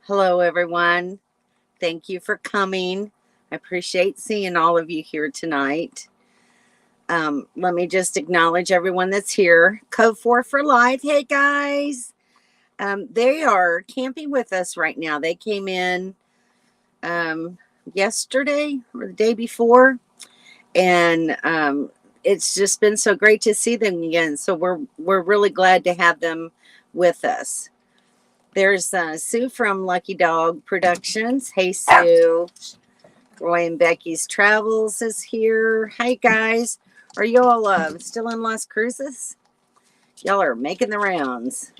Hello, everyone. Thank you for coming. I appreciate seeing all of you here tonight. Let me just acknowledge everyone that's here. Code 4 for Life. Hey, guys. They are camping with us right now. They came in yesterday or the day before, and it's just been so great to see them again. So we're really glad to have them with us. There's Sue from Lucky Dog Productions. Hey, Sue. Roy and Becky's Travels is here. Hey, guys. Are you all still in Las Cruces? Y'all are making the rounds.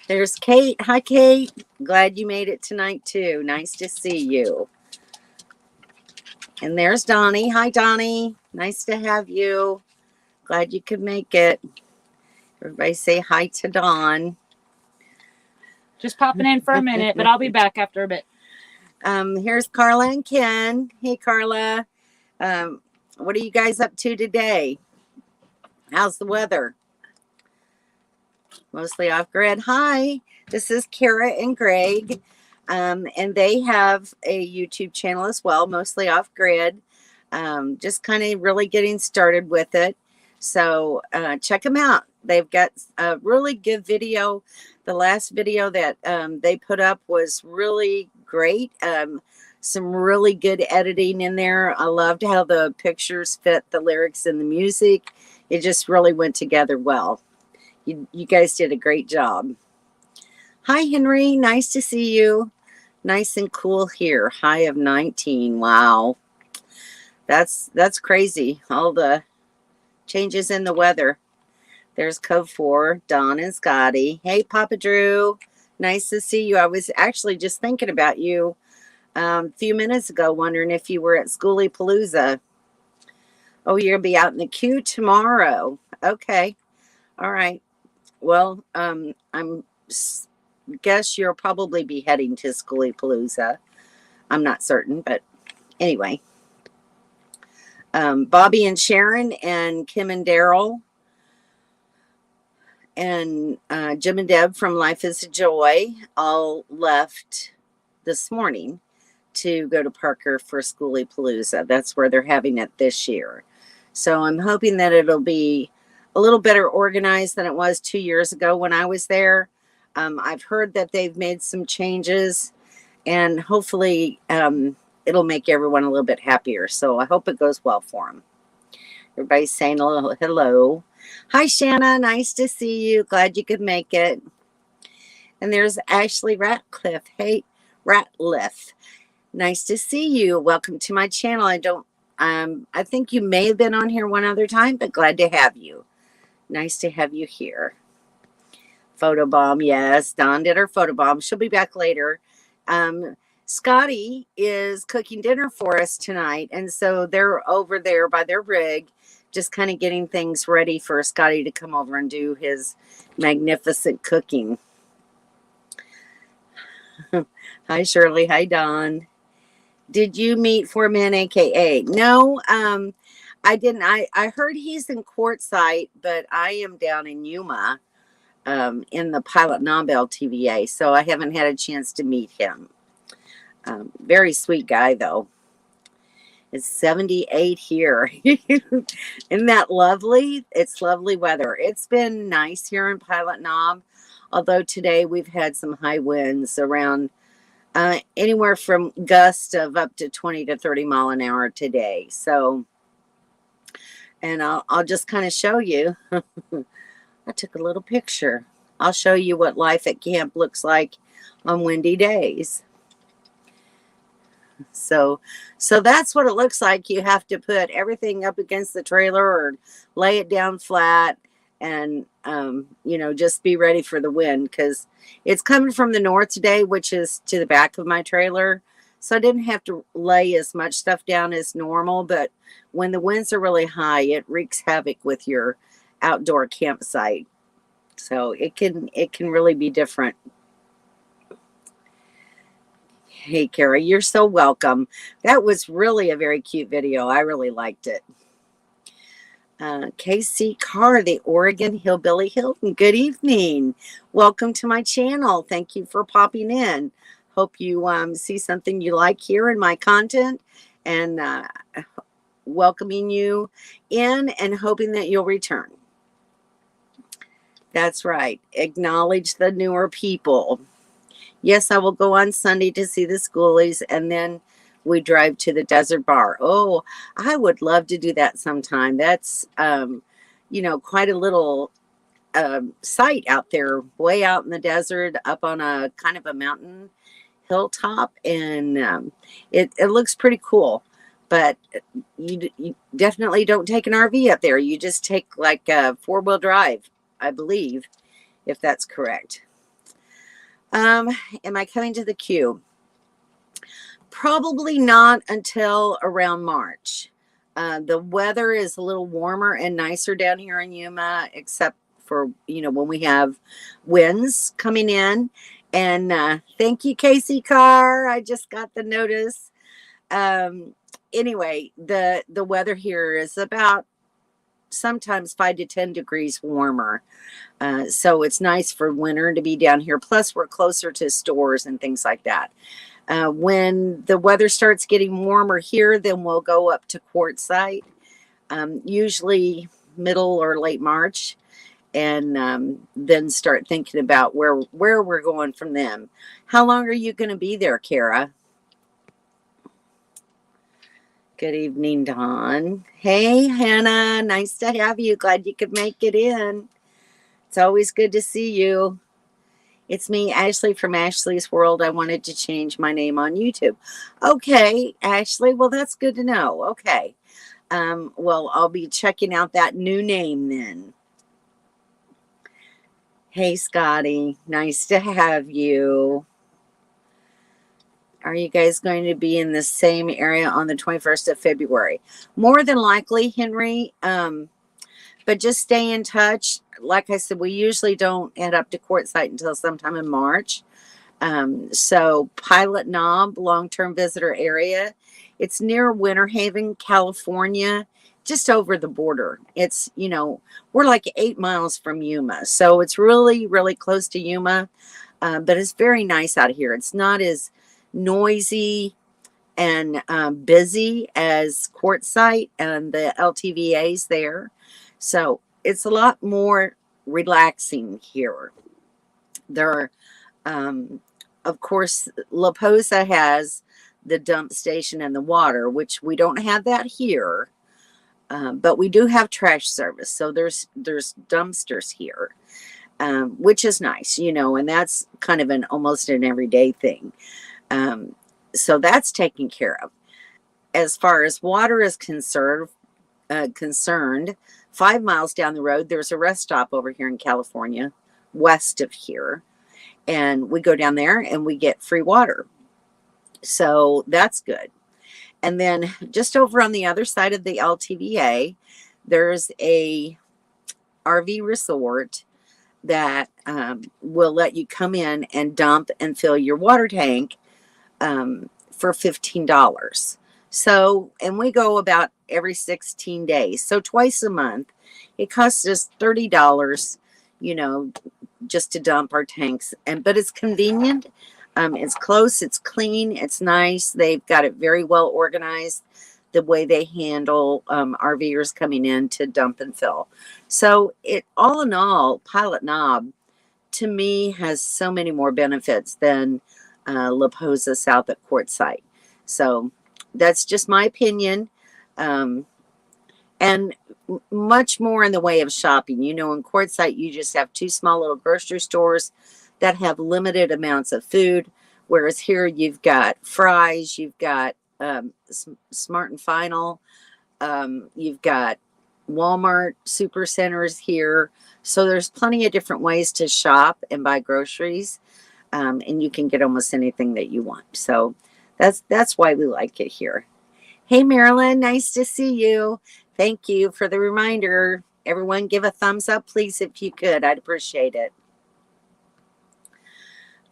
There's Kate. Hi, Kate. Glad you made it tonight, too. Nice to see you. And there's Donnie. Hi, Donnie. Nice to have you. Glad you could make it. Everybody say hi to Dawn. Just popping in for a minute, but I'll be back after a bit. Here's Carla and Ken. Hey, Carla. What are you guys up to today? How's the weather? Mostly off grid. Hi, this is Kara and Greg. And they have a YouTube channel as well, mostly off grid. Just kind of really getting started with it. So check them out. They've got a really good video. The last video that they put up was really great. Some really good editing in there. I loved how the pictures fit the lyrics and the music. It just really went together well. You guys did a great job. Hi, Henry. Nice to see you. Nice and cool here. High of 19. Wow. That's crazy. All the changes in the weather. There's Code 4, Don and Scotty. Hey, Papa Drew. Nice to see you. I was actually just thinking about you a few minutes ago, wondering if you were at Schoolie Palooza. Oh, you're going to be out in the queue tomorrow. Okay. All right. Well, I'm guess you'll probably be heading to Schoolie Palooza. I'm not certain, but anyway. Bobby and Sharon and Kim and Daryl and Jim and Deb from Life is a Joy all left this morning to go to Parker for Schoolie Palooza. That's where they're having it this year. So I'm hoping that it'll be a little better organized than it was 2 years ago when I was there. I've heard that they've made some changes, and hopefully it'll make everyone a little bit happier. So I hope it goes well for them. Everybody's saying a little hello. Hi, Shanna. Nice to see you. Glad you could make it. And there's Ashley Ratcliffe. Hey, Ratliff. Nice to see you. Welcome to my channel. I think you may have been on here one other time, but glad to have you. Nice to have you here. Photobomb, yes. Dawn did her photobomb. She'll be back later. Scotty is cooking dinner for us tonight, and so they're over there by their rig, just kind of getting things ready for Scotty to come over and do his magnificent cooking. Hi, Shirley. Hi, Dawn. Did you meet Four Men, AKA? No, I didn't. I heard he's in Quartzsite, but I am down in Yuma in the Pilot Nombel TVA, so I haven't had a chance to meet him. Very sweet guy, though. It's 78 here. Isn't that lovely? It's lovely weather. It's been nice here in Pilot Knob, although today we've had some high winds around anywhere from gusts of up to 20 to 30 mile an hour today. So, and I'll just kind of show you. I took a little picture. I'll show you what life at camp looks like on windy days. So that's what it looks like. You have to put everything up against the trailer or lay it down flat and, just be ready for the wind because it's coming from the north today, which is to the back of my trailer. So I didn't have to lay as much stuff down as normal. But when the winds are really high, it wreaks havoc with your outdoor campsite. So it can really be different. Hey, Carrie, you're so welcome. That was really a very cute video. I really liked it. KC Carr, the Oregon Hillbilly Hilton. Good evening. Welcome to my channel. Thank you for popping in. Hope you see something you like here in my content, and welcoming you in and hoping that you'll return. That's right. Acknowledge the newer people. Yes, I will go on Sunday to see the schoolies, and then we drive to the desert bar. Oh, I would love to do that sometime. That's, quite a little site out there, way out in the desert, up on a kind of a mountain hilltop, and it looks pretty cool. But you definitely don't take an RV up there. You just take like a 4-wheel drive, I believe, if that's correct. Am I coming to the queue? Probably not until around March. The weather is a little warmer and nicer down here in Yuma, except for, when we have winds coming in. And thank you, Casey Carr. I just got the notice. Anyway, the weather here is about sometimes 5 to 10 degrees warmer. So it's nice for winter to be down here. Plus, we're closer to stores and things like that. When the weather starts getting warmer here, then we'll go up to Quartzsite, usually middle or late March, and then start thinking about where we're going from them. How long are you going to be there, Kara? Good evening, Dawn. Hey, Hannah. Nice to have you. Glad you could make it in. It's always good to see you. It's me, Ashley from Ashley's World. I wanted to change my name on YouTube. Okay, Ashley. Well, that's good to know. Okay. Well, I'll be checking out that new name then. Hey, Scotty. Nice to have you. Are you guys going to be in the same area on the 21st of February? More than likely, Henry. But just stay in touch. Like I said, we usually don't head up to Quartzsite until sometime in March. So Pilot Knob, long-term visitor area. It's near Winter Haven, California, just over the border. It's, we're like 8 miles from Yuma. So it's really, really close to Yuma. But it's very nice out here. It's not as noisy and busy as Quartzsite and the LTVAs there. So it's a lot more relaxing here. There are, of course, La Posa has the dump station and the water, which we don't have that here. But we do have trash service. So there's dumpsters here, which is nice, and that's kind of almost an everyday thing. So that's taken care of. As far as water is concerned, 5 miles down the road, there's a rest stop over here in California, west of here. And we go down there and we get free water. So that's good. And then just over on the other side of the LTVA, there's a RV resort that will let you come in and dump and fill your water tank for $15. So, and we go about every 16 days. So twice a month. It costs us $30, just to dump our tanks. But it's convenient. It's close. It's clean. It's nice. They've got it very well organized, the way they handle RVers coming in to dump and fill. So all in all, Pilot Knob, to me, has so many more benefits than La Posa south at Quartzsite. So that's just my opinion. And much more in the way of shopping. In Quartzsite, you just have 2 small little grocery stores that have limited amounts of food, whereas here you've got Fry's, you've got Smart and Final, you've got Walmart supercenters here. So there's plenty of different ways to shop and buy groceries, and you can get almost anything that you want. So that's why we like it here. Hey, Marilyn, nice to see you. Thank you for the reminder. Everyone give a thumbs up, please, if you could. I'd appreciate it.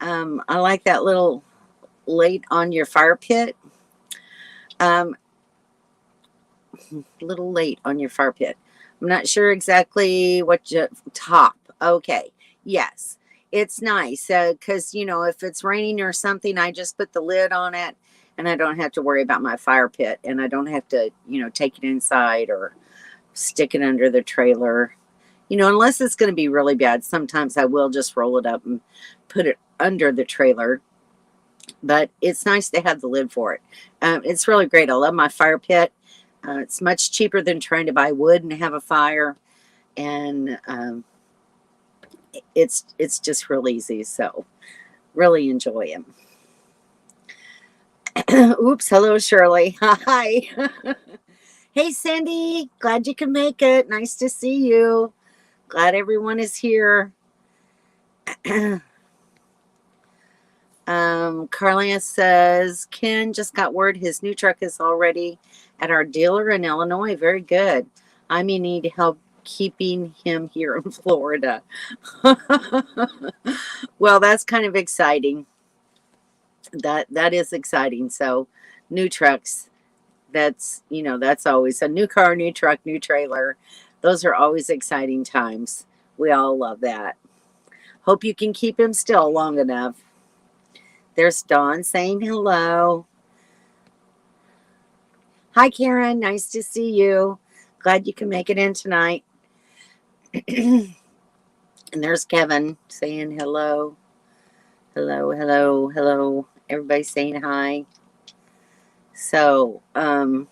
I like that little light on your fire pit. Little late on your fire pit. I'm not sure exactly what top. Okay. Yes. It's nice because, if it's raining or something, I just put the lid on it and I don't have to worry about my fire pit, and I don't have to, take it inside or stick it under the trailer. Unless it's going to be really bad, sometimes I will just roll it up and put it under the trailer. But it's nice to have the lid for it. It's really great. I love my fire pit. It's much cheaper than trying to buy wood and have a fire. And it's just real easy. So really enjoy it. Oops. Hello, Shirley. Hi. Hey, Cindy. Glad you can make it. Nice to see you. Glad everyone is here. Carlia says, Ken just got word his new truck is already at our dealer in Illinois. Very good. I may need help keeping him here in Florida. Well, that's kind of exciting. That is exciting. So new trucks, that's always a new car, new truck, new trailer. Those are always exciting times. We all love that. Hope you can keep him still long enough. There's Dawn saying hello. Hi, Karen. Nice to see you. Glad you can make it in tonight. And there's Kevin saying hello. Hello, hello, hello. Everybody's saying hi. So, a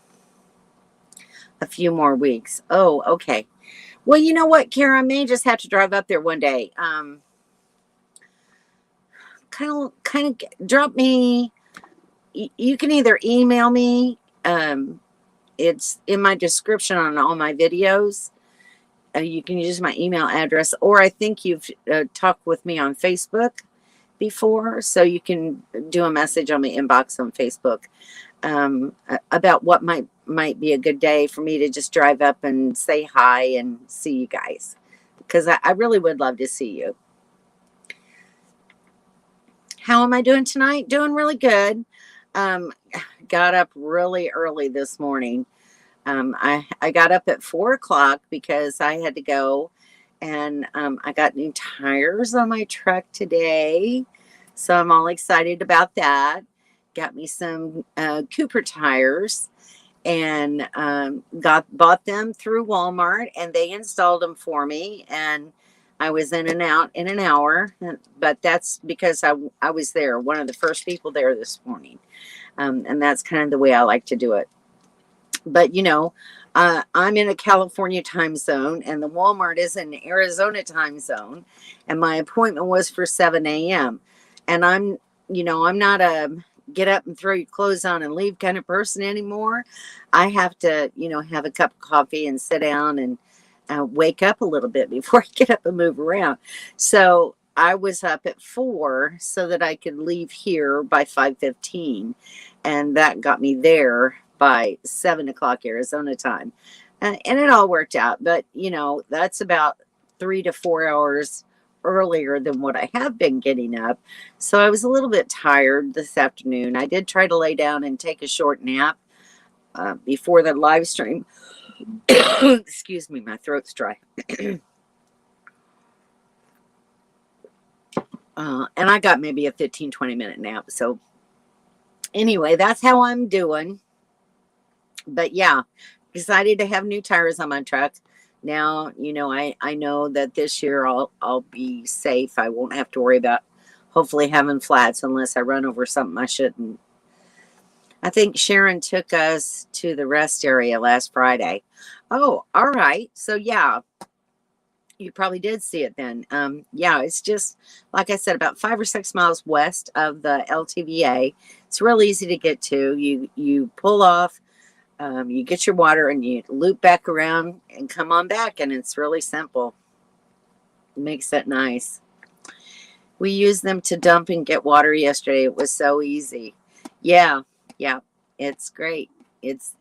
few more weeks. Oh, okay. Well, you know what, Karen? I may just have to drive up there one day. Kind of drop me. You can either email me. It's in my description on all my videos. You can use my email address, or I think you've talked with me on Facebook before, so you can do a message on my inbox on Facebook about what might be a good day for me to just drive up and say hi and see you guys, because I really would love to see you. How am I doing tonight? Doing really good. Got up really early this morning. I got up at 4 o'clock because I had to go, and I got new tires on my truck today. So I'm all excited about that. Got me some Cooper tires, and bought them through Walmart, and they installed them for me. And I was in and out in an hour, but that's because I was there, one of the first people there this morning. And that's kind of the way I like to do it. But, I'm in a California time zone, and the Walmart is in Arizona time zone. And my appointment was for 7 a.m. And I'm not a get up and throw your clothes on and leave kind of person anymore. I have to, have a cup of coffee and sit down and wake up a little bit before I get up and move around. So I was up at 4 so that I could leave here by 5:15. And that got me there by 7 o'clock Arizona time. And it all worked out. But, that's about 3 to 4 hours earlier than what I have been getting up. So I was a little bit tired this afternoon. I did try to lay down and take a short nap before the live stream. Excuse me, my throat's dry. And I got maybe a 15-20 minute nap. So anyway, that's how I'm doing. But yeah, excited to have new tires on my truck. Now, I know that this year I'll be safe. I won't have to worry about hopefully having flats unless I run over something I shouldn't. I think Sharon took us to the rest area last Friday. Oh, all right. So yeah, you probably did see it then. Yeah, it's just, like I said, about 5 or 6 miles west of the LTVA. It's real easy to get to. You pull off, you get your water, and you loop back around and come on back, and it's really simple. It makes it nice. We used them to dump and get water yesterday. It was so easy. Yeah, it's great. It's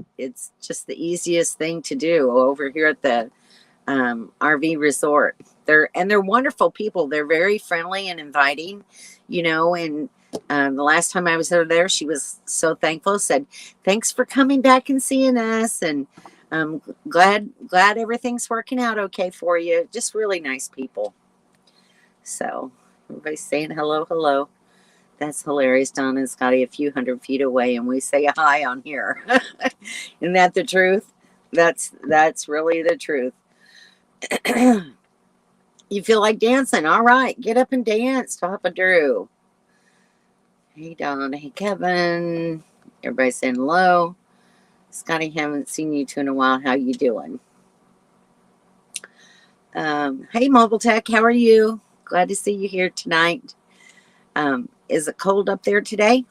just the easiest thing to do over here at the RV resort. They're wonderful people. They're very friendly and inviting, and the last time I was there, she was so thankful, said, thanks for coming back and seeing us. And Glad everything's working out okay for you. Just really nice people. So everybody's saying hello. That's hilarious. Donna and Scotty a few hundred feet away, and we say hi on here. Isn't that the truth? That's really the truth. You feel like dancing? All right, get up and dance, Papa Drew. Hey Don, hey Kevin. Everybody saying hello. Scotty, haven't seen you two in a while. How you doing? Hey Mobile Tech, how are you? Glad to see you here tonight. Is it cold up there today?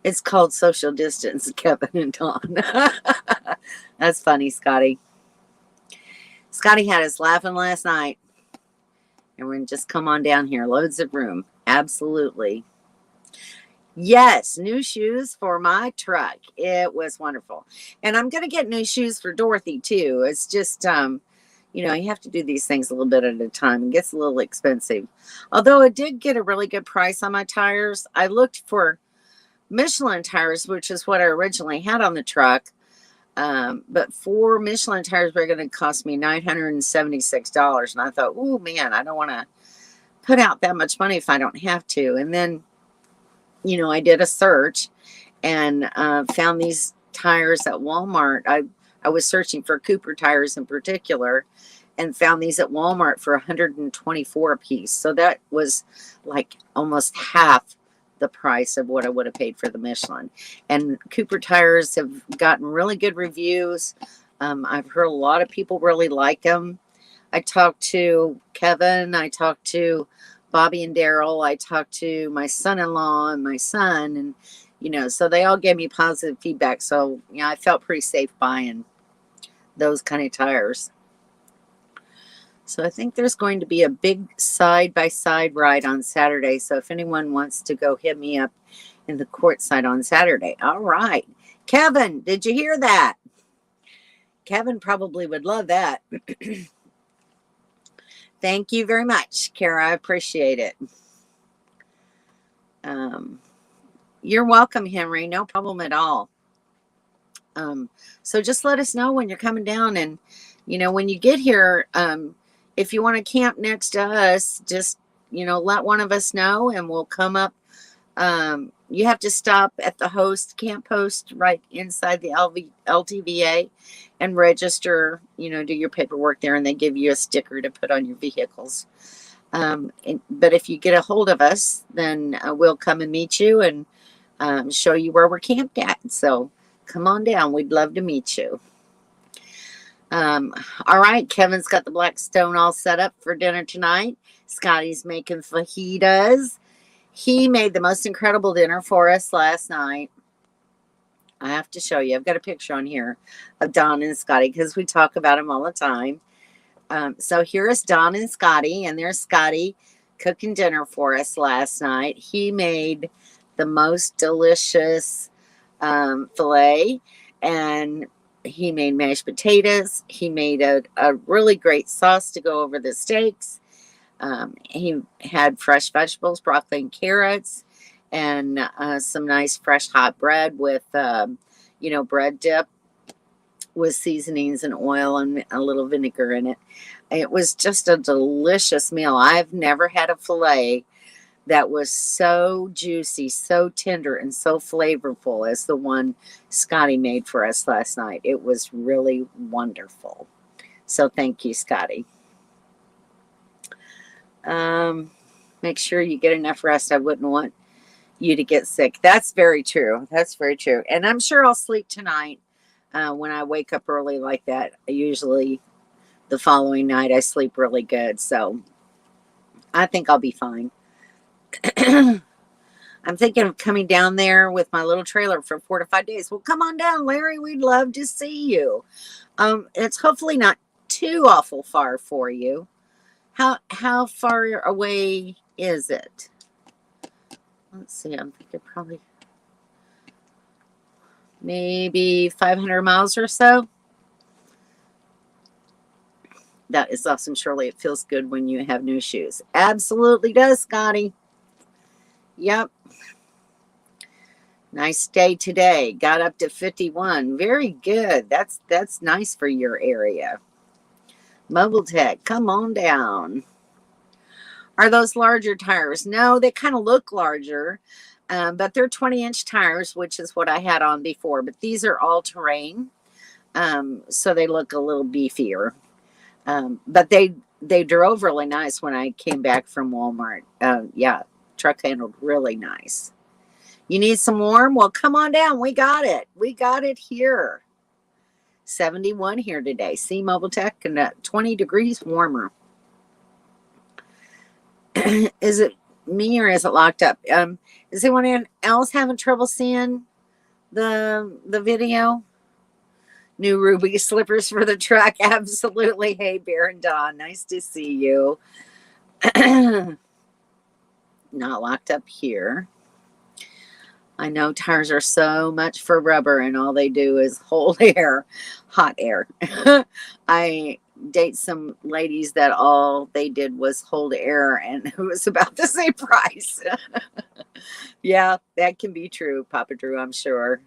It's called social distance, Kevin and Don. That's funny, Scotty. Scotty had us laughing last night. And we're going to just come on down here. Loads of room. Absolutely. Yes, new shoes for my truck. It was wonderful. And I'm going to get new shoes for Dorothy, too. It's just, you know, you have to do these things a little bit at a time. It gets a little expensive. Although I did get a really good price on my tires. I looked for Michelin tires, which is what I originally had on the truck. But 4 Michelin tires were going to cost me $976. And I thought, oh man, I don't want to put out that much money if I don't have to. And then, you know, I did a search and found these tires at Walmart. I was searching for Cooper tires in particular and found these at Walmart for $124 a piece. So that was like almost half the price of what I would have paid for the Michelin. And Cooper tires have gotten really good reviews. I've heard a lot of people really like them. I talked to Kevin, I talked to Bobby and Daryl, I talked to my son-in-law and my son, and you know, so they all gave me positive feedback. So you know, I felt pretty safe buying those kind of tires. So I think there's going to be a big side-by-side ride on Saturday. So if anyone wants to go, hit me up in the courtside on Saturday. All right. Kevin, did you hear that? Kevin probably would love that. Thank you very much, Kara. I appreciate it. You're welcome, Henry. No problem at all. So just let us know when you're coming down. And, you know, when you get here, if you want to camp next to us, just, you know, let one of us know and we'll come up. You have to stop at the camp host right inside the LTVA and register, you know, do your paperwork there, and they give you a sticker to put on your vehicles. But if you get a hold of us, then we'll come and meet you and show you where we're camped at. So come on down. We'd love to meet you. All right, Kevin's got the Blackstone all set up for dinner tonight. Scotty's making fajitas. He made the most incredible dinner for us last night. I have to show you. I've got a picture on here of Don and Scotty because we talk about him all the time. So here is Don and Scotty, and there's Scotty cooking dinner for us last night. He made the most delicious filet, and he made mashed potatoes. He made a really great sauce to go over the steaks. He had fresh vegetables, broccoli and carrots, and some nice fresh hot bread with, you know, bread dip with seasonings and oil and a little vinegar in it. It was just a delicious meal. I've never had a filet that was so juicy, so tender, and so flavorful as the one Scotty made for us last night. It was really wonderful. So thank you, Scotty. Make sure you get enough rest. I wouldn't want you to get sick. That's very true. That's very true. And I'm sure I'll sleep tonight when I wake up early like that. Usually the following night I sleep really good. So I think I'll be fine. I'm thinking of coming down there with my little trailer for 4 to 5 days. Well, come on down, Larry. We'd love to see you. It's hopefully not too awful far for you. How far away is it? Let's see. I'm thinking probably maybe 500 miles or so. That is awesome, Shirley. It feels good when you have new shoes. Absolutely does, Scotty. Yep. Nice day today. Got up to 51. Very good. That's nice for your area. Mobile Tech, come on down. Are those larger tires? No, they kind of look larger, but they're 20-inch tires, which is what I had on before. But these are all terrain, so they look a little beefier. But they drove really nice when I came back from Walmart. Yeah, truck handled really nice. You need some warm? Well, come on down. We got it. We got it here. 71 here today. See, Mobile Tech, and 20 degrees warmer. Is it me or is it locked up? Is anyone else having trouble seeing the video? New Ruby slippers for the truck. Absolutely. Hey, Bear and Don. Nice to see you. Not locked up here. I know tires are so much for rubber and all they do is hold air, hot air. I date some ladies that all they did was hold air and it was about the same price. Yeah, that can be true, Papa Drew, I'm sure.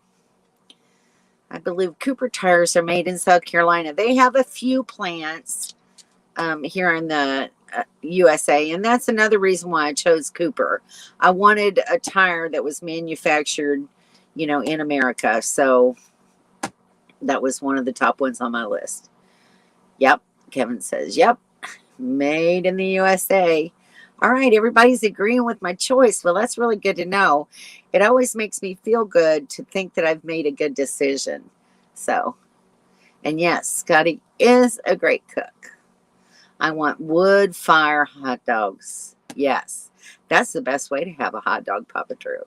I believe Cooper tires are made in South Carolina. They have a few plants here in the USA, and that's another reason why I chose Cooper. I wanted a tire that was manufactured, in America. So that was one of the top ones on my list. Yep, Kevin says, yep, made in the USA. All right, everybody's agreeing with my choice. Well, that's really good to know. It always makes me feel good to think that I've made a good decision. So, and yes, Scotty is a great cook. I want wood fire hot dogs. Yes, that's the best way to have a hot dog, Papa Drew.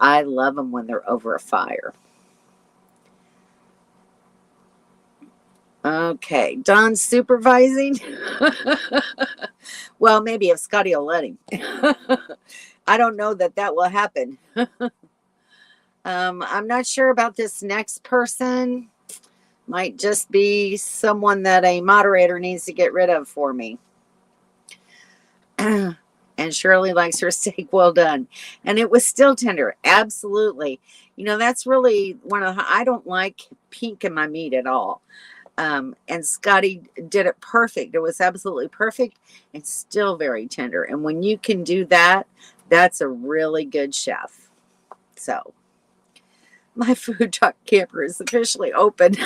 I love them when they're over a fire. Okay, Don's supervising. Well, maybe if Scotty will let him. I don't know that will happen. I'm not sure about this next person. Might just be someone that a moderator needs to get rid of for me. And Shirley likes her steak well done. And it was still tender. Absolutely. That's really I don't like pink in my meat at all. And Scotty did it perfect. It was absolutely perfect and still very tender. And when you can do that, that's a really good chef. So, my food truck camper is officially open.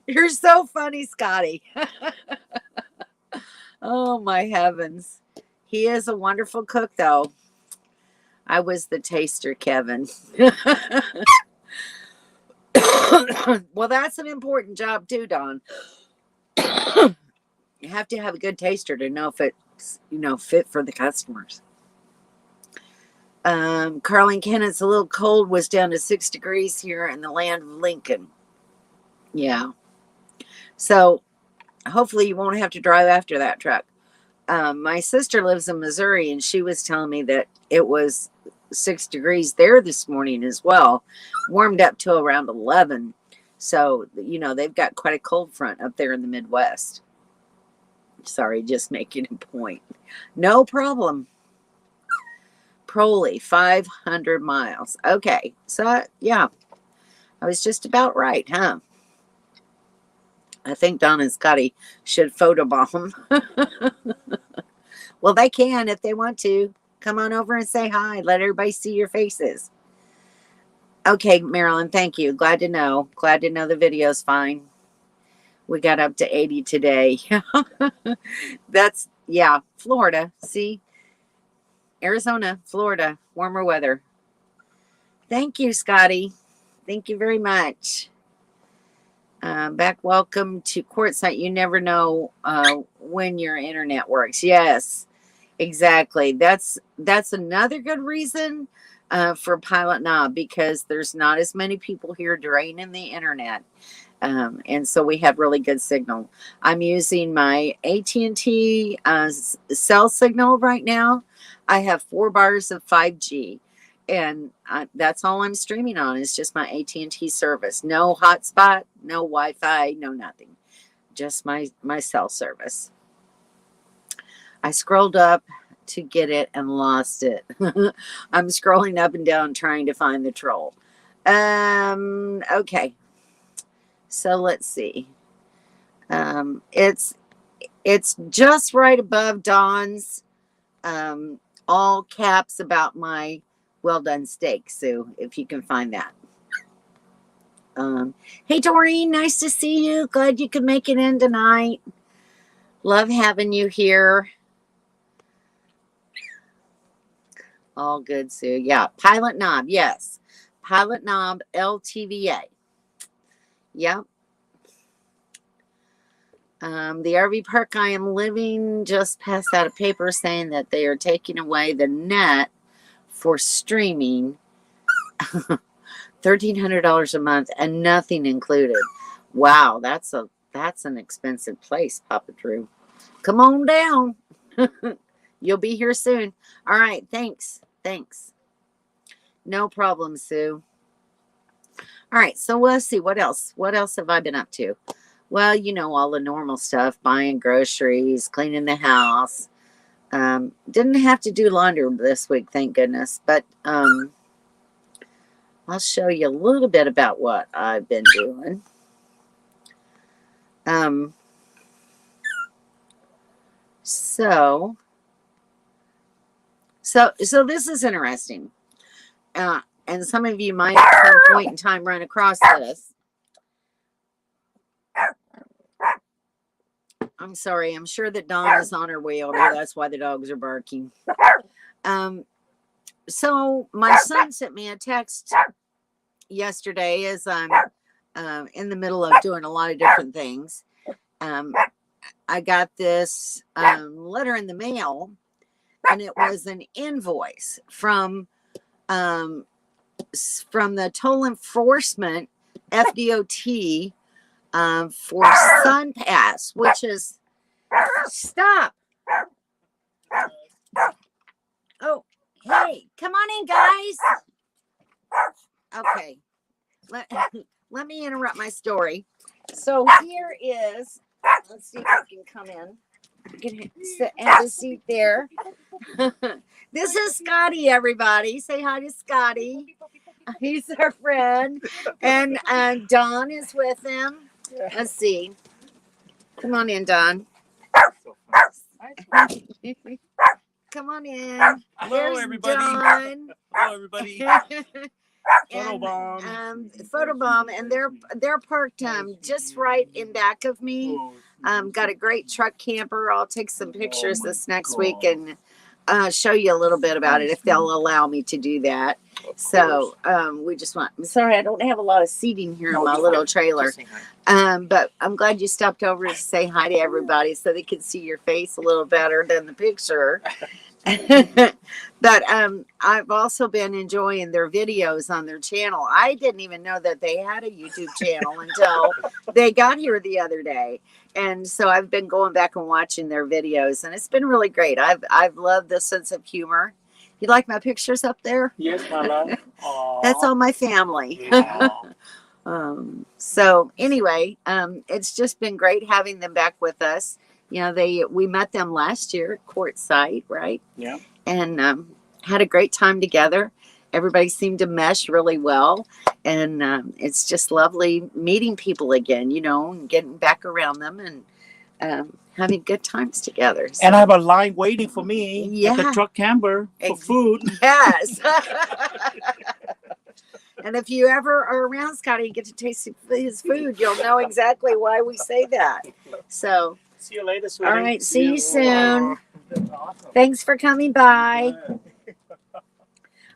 You're so funny, Scotty. Oh, my heavens. He is a wonderful cook, though. I was the taster, Kevin. Well, that's an important job too, Don. You have to have a good taster to know if it's, fit for the customers. Carlin Kennett's a little cold, was down to 6 degrees here in the land of Lincoln. Yeah. So hopefully you won't have to drive after that truck. My sister lives in Missouri and she was telling me that it was 6 degrees there this morning as well, warmed up to around 11. So, they've got quite a cold front up there in the Midwest. Sorry, just making a point. No problem. Proly, 500 miles. Okay, so, yeah, I was just about right, huh? I think Don and Scotty should photobomb. Well, they can if they want to. Come on over and say hi. Let everybody see your faces. Okay, Marilyn, thank you. Glad to know. Glad to know the video's fine. We got up to 80 today. That's, yeah, Florida. See? Arizona, Florida, warmer weather. Thank you, Scotty. Thank you very much. Back, welcome to Quartzsite. You never know when your internet works. Yes. Exactly. That's another good reason for Pilot Knob, because there's not as many people here draining the internet. And so we have really good signal. I'm using my AT&T cell signal right now. I have 4 bars of 5G. And that's all I'm streaming on is just my AT&T service. No hotspot, no Wi-Fi, no nothing. Just my cell service. I scrolled up to get it and lost it. I'm scrolling up and down trying to find the troll. Okay. So let's see. It's just right above Dawn's all caps about my well done steak, Sue, if you can find that. Hey Doreen, nice to see you. Glad you could make it in tonight. Love having you here. All good, Sue. Yeah, Pilot Knob, yes. Pilot Knob LTVA. Yep. The RV park I am living just passed out a paper saying that they are taking away the net for streaming. $1,300 a month and nothing included. Wow, that's an expensive place, Papa Drew. Come on down. You'll be here soon. All right, thanks. No problem, Sue. All right, so let's see what else. What else have I been up to? Well, you know, all the normal stuff, buying groceries, cleaning the house. Didn't have to do laundry this week, thank goodness. But I'll show you a little bit about what I've been doing. So this is interesting. And some of you might at some point in time run across this. I'm sorry. I'm sure that Dawn is on her way over. That's why the dogs are barking. So my son sent me a text yesterday as I'm in the middle of doing a lot of different things. I got this letter in the mail, and it was an invoice from the toll enforcement FDOT for Sun Pass, which is stop. Oh, hey, come on in, guys. Okay, let me interrupt my story. So here is, let's see if I can come in. Get sit at the seat there. This is Scotty, everybody. Say hi to Scotty. He's our friend. And Don is with him. Let's see. Come on in, Don. Come on in. Hello, There's everybody. Don. Hello, everybody. Photobomb, and they're parked just right in back of me. Got a great truck camper. I'll take some pictures this next week and show you a little bit about it if they'll allow me to do that. So we just want. I'm sorry, I don't have a lot of seating here in my little trailer. But I'm glad you stopped over to say hi to everybody so they could see your face a little better than the picture. But I've also been enjoying their videos on their channel. I didn't even know that they had a YouTube channel until they got here the other day. And so I've been going back and watching their videos, and it's been really great. I've loved the sense of humor. You like my pictures up there? Yes, my love. That's all my family. Yeah. So anyway, it's just been great having them back with us. You know, we met them last year at Quartzsite, right? Yeah. And had a great time together. Everybody seemed to mesh really well. And it's just lovely meeting people again, you know, and getting back around them and having good times together. So, And I have a line waiting for me at the truck camper for food. Yes. And if you ever are around Scotty and get to taste his food, you'll know exactly why we say that. So, See you later, sweetie. all right. See you soon. Awesome. Thanks for coming by.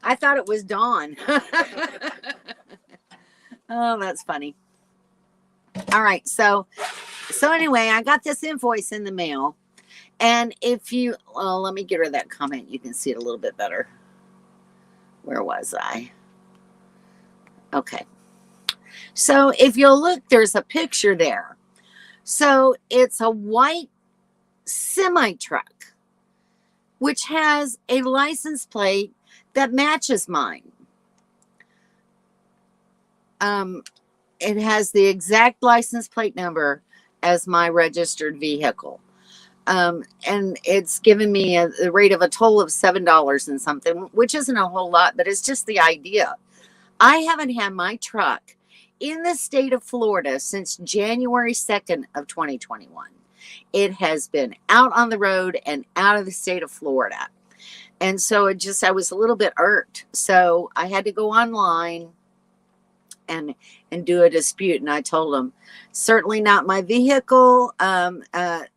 I thought it was Dawn. Oh, that's funny. All right. So anyway, I got this invoice in the mail. And if you, let me get rid of that comment. You can see it a little bit better. Where was I? Okay. So if you'll look, there's a picture there. So it's a white semi truck, which has a license plate that matches mine. It has the exact license plate number as my registered vehicle. And it's given me the rate of a toll of $7 and something, which isn't a whole lot, but it's just the idea. I haven't had my truck in the state of Florida since January 2nd of 2021. It has been out on the road and out of the state of Florida. And so I was a little bit irked. So I had to go online and do a dispute. And I told them, certainly not my vehicle, and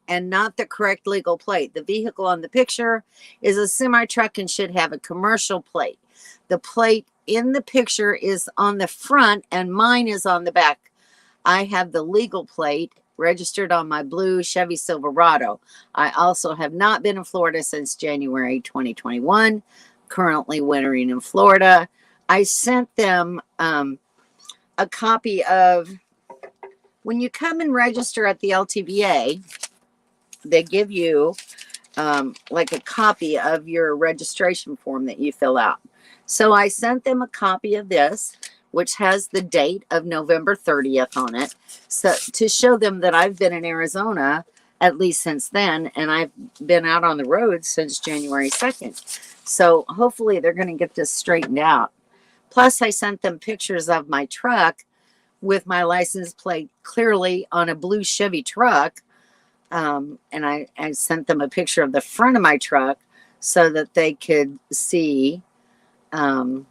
not the correct legal plate. The vehicle on the picture is a semi truck and should have a commercial plate. The plate in the picture is on the front and mine is on the back. I have the legal plate registered on my blue Chevy Silverado. I also have not been in Florida since January 2021, currently wintering in Florida. I sent them a copy of, when you come and register at the LTVA, they give you like a copy of your registration form that you fill out. So I sent them a copy of this, which has the date of November 30th on it, so to show them that I've been in Arizona at least since then, and I've been out on the road since January 2nd. So hopefully they're going to get this straightened out. Plus, I sent them pictures of my truck with my license plate clearly on a blue Chevy truck. And I sent them a picture of the front of my truck so that they could see, that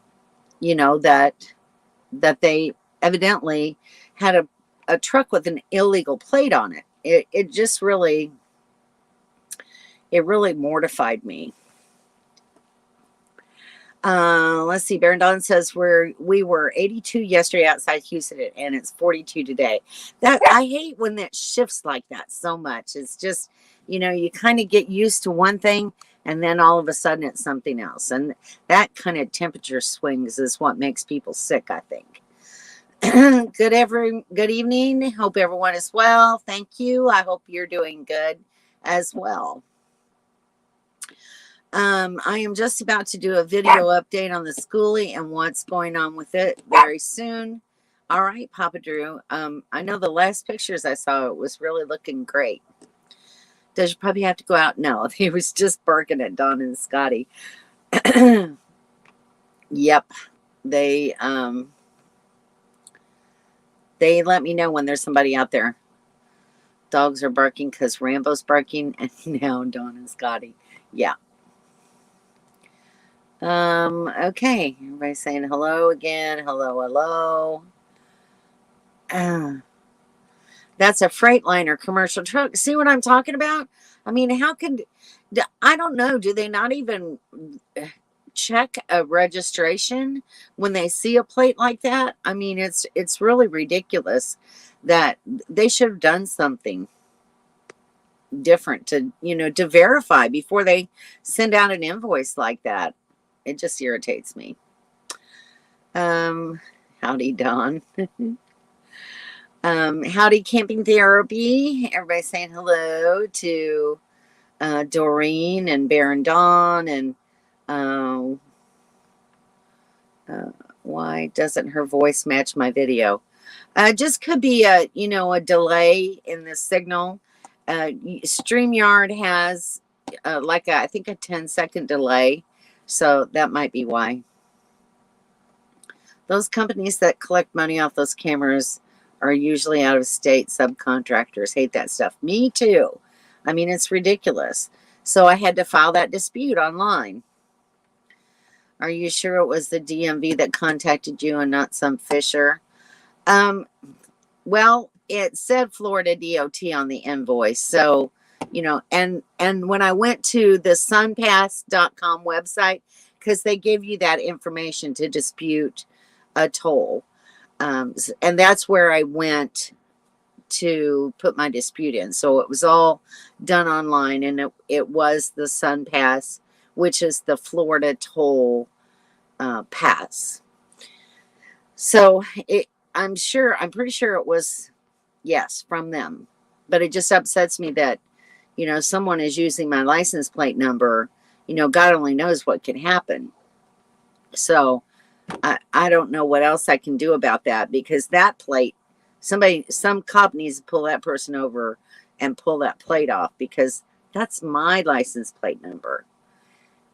they evidently had a truck with an illegal plate on it. It just really, mortified me. Let's see. Baron Don says we were 82 yesterday outside Houston, and it's 42 today. That I hate when that shifts like that so much. It's just, you kind of get used to one thing, and then all of a sudden it's something else. And that kind of temperature swings is what makes people sick, I think. Good evening. Hope everyone is well. Thank you. I hope you're doing good as well. I am just about to do a video update on the schoolie and what's going on with it very soon. All right, Papa Drew. I know the last pictures I saw, it was really looking great. Does your puppy have to go out? No, he was just barking at Don and Scotty. Yep. They let me know when there's somebody out there. Dogs are barking because Rambo's barking, and now Don and Scotty. Yeah. Okay. Everybody's saying hello again. Hello. That's a Freightliner commercial truck. See what I'm talking about? I mean, I don't know. Do they not even check a registration when they see a plate like that? I mean, it's really ridiculous that they should have done something different to verify before they send out an invoice like that. It just irritates me. Howdy, Don. Howdy, Camping Therapy. Everybody saying hello to Doreen and Baron Dawn. And why doesn't her voice match my video? Just could be a delay in the signal. StreamYard has I think a 10-second delay. So that might be why. Those companies that collect money off those cameras are usually out of state subcontractors. Hate that stuff. Me too. I mean, it's ridiculous. So I had to file that dispute online. Are you sure it was the DMV that contacted you and not some Fisher? Well, it said Florida DOT on the invoice. So, and when I went to the sunpass.com website, because they give you that information to dispute a toll. And that's where I went to put my dispute in. So it was all done online, and it was the SunPass, which is the Florida toll pass. So I'm pretty sure it was, yes, from them. But it just upsets me that, someone is using my license plate number. God only knows what can happen. So I don't know what else I can do about that, because that plate, some cop needs to pull that person over and pull that plate off, because That's my license plate number.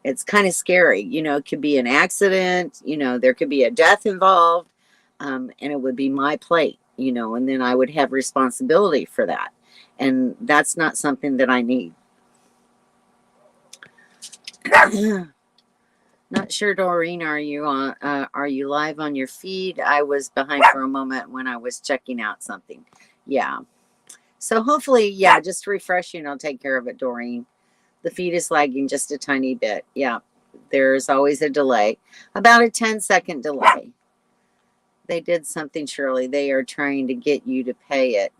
It's kind of scary. You know, it could be an accident, you know, there could be a death involved, and it would be my plate, you know, and then I would have responsibility for that. And that's not something that I need. Not sure, Doreen, are you live on your feed? I was behind for a moment when I was checking out something. Yeah. So hopefully, yeah, just refreshing, I'll take care of it, Doreen. The feed is lagging just a tiny bit. Yeah, there's always a delay, about a 10-second delay. They did something, Shirley. They are trying to get you to pay it.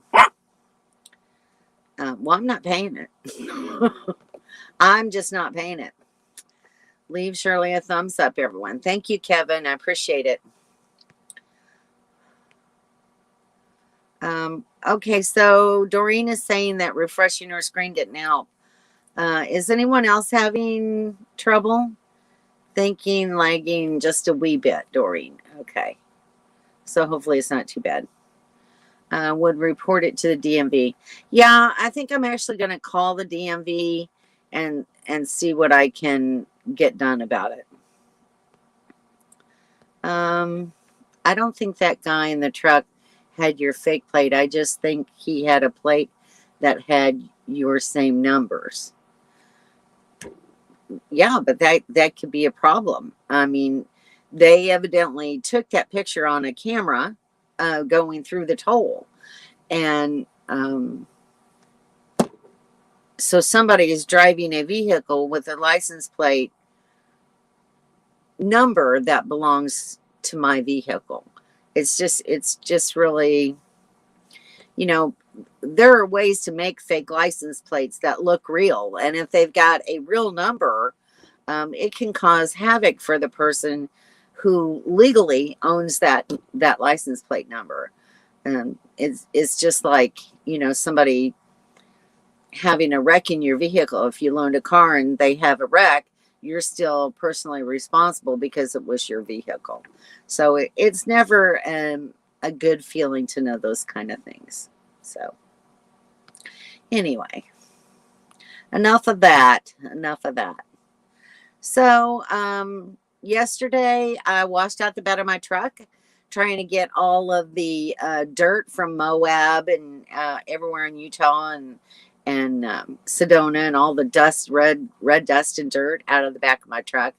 Well, I'm not paying it. I'm just not paying it. Leave Shirley a thumbs up, everyone. Thank you, Kevin. I appreciate it. Okay, so Doreen is saying that refreshing her screen didn't help. Is anyone else having trouble? Thinking lagging just a wee bit, Doreen. Okay. So hopefully it's not too bad. Would report it to the DMV. Yeah, I think I'm actually going to call the DMV and see what I can get done about it. I don't think that guy in the truck had your fake plate. I just think he had a plate that had your same numbers. Yeah, but that could be a problem. I mean, they evidently took that picture on a camera going through the toll. And so somebody is driving a vehicle with a license plate number that belongs to my vehicle. It's just really, you know, there are ways to make fake license plates that look real. And if they've got a real number, it can cause havoc for the person who legally owns that license plate number. It's just like, you know, somebody having a wreck in your vehicle. If you loaned a car and they have a wreck, you're still personally responsible because it was your vehicle. So it's never a good feeling to know those kind of things. So anyway, enough of that. So yesterday I washed out the bed of my truck, trying to get all of the dirt from Moab and everywhere in Utah and Sedona and all the dust, red dust and dirt out of the back of my truck.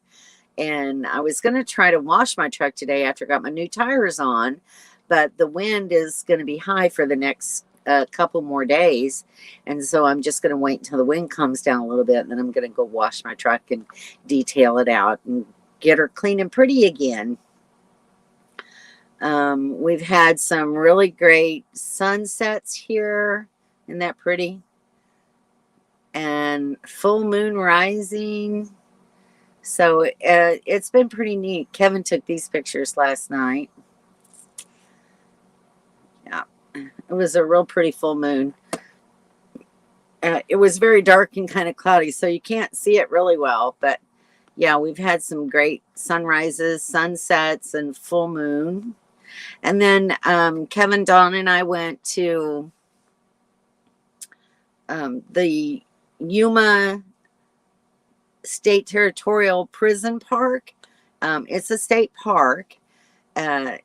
And I was going to try to wash my truck today after I got my new tires on, but the wind is going to be high for the next couple more days. And so I'm just going to wait until the wind comes down a little bit, and then I'm going to go wash my truck and detail it out and get her clean and pretty again. We've had some really great sunsets here. Isn't that pretty? And full moon rising. So it's been pretty neat. Kevin took these pictures last night. Yeah, it was a real pretty full moon. It was very dark and kind of cloudy, so you can't see it really well. But yeah, we've had some great sunrises, sunsets, and full moon. And then Kevin, Dawn, and I went to the Yuma State Territorial Prison Park. It's a state park, and